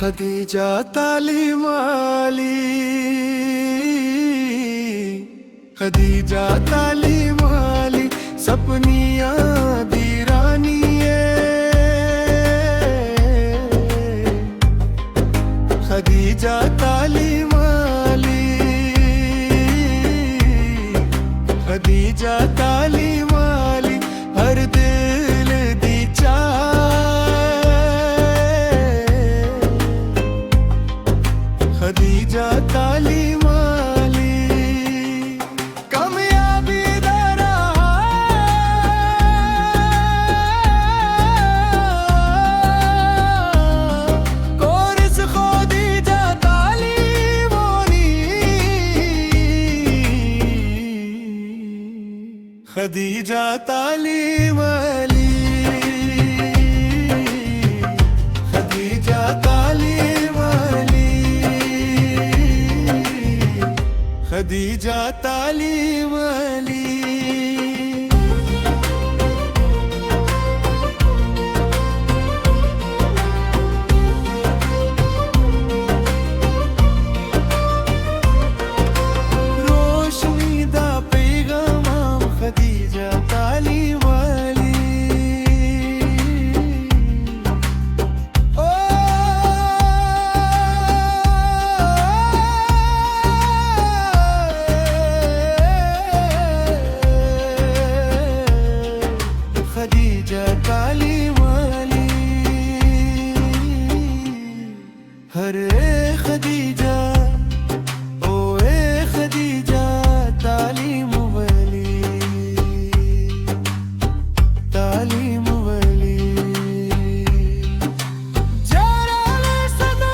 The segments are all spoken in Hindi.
खदीजा तालीम वाली, खदीजा तालीम वाली सपनियां दी रानी है। खदीजा तालीम वाली, खदीजा तालीम वाली हर दिल दी खदीजा तालीम वाली कामयाबी दा राह, कोर्स खदीजा तालीम वाली, खदीजा तालीम वाली, खदीजा तालीम वाली, खदीजा तालीम वाली। रोशनी दा पैगाम खदीजा तालीम वाली, ओ खदीजा तालीम वाली, हर खदीजा ओ खदीजा तालीम वाली, तालीम वाली। जरा सदा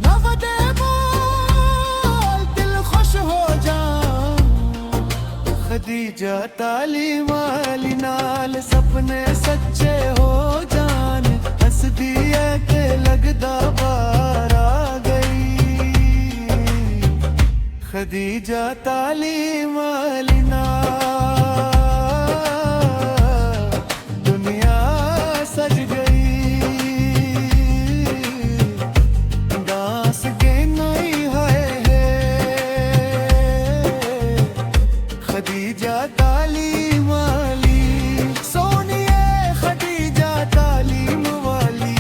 नफदे बोल दिल खुश हो जा, खदीजा तालीम वाली नाल सपने सच्चे हो जान, हसदी है के लगदा बार आ गई। खदीजा तालीम वाली नाल दुनिया सज गई, दास के नहीं है खदीजा तालीम वाली, सोनिए खदीजा तालीम वाली,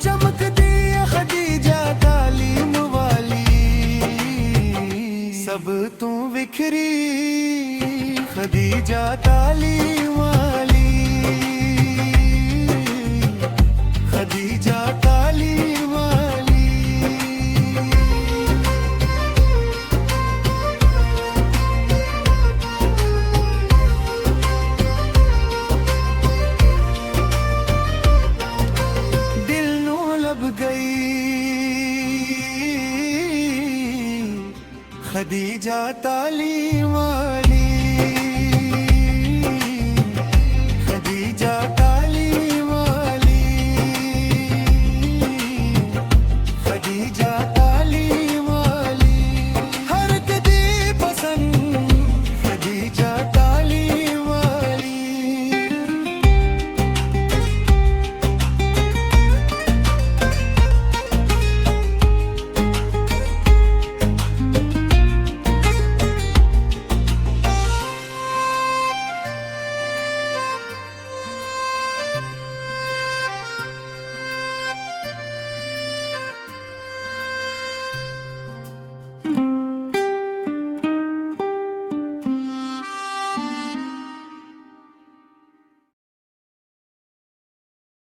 चमकदी है खदीजा तालीम वाली, सब तू बिखरी खदीजा तालीम वाली, खदीजा तालीम वाली। दिल नू लब गई खदीजा तालीम वाली।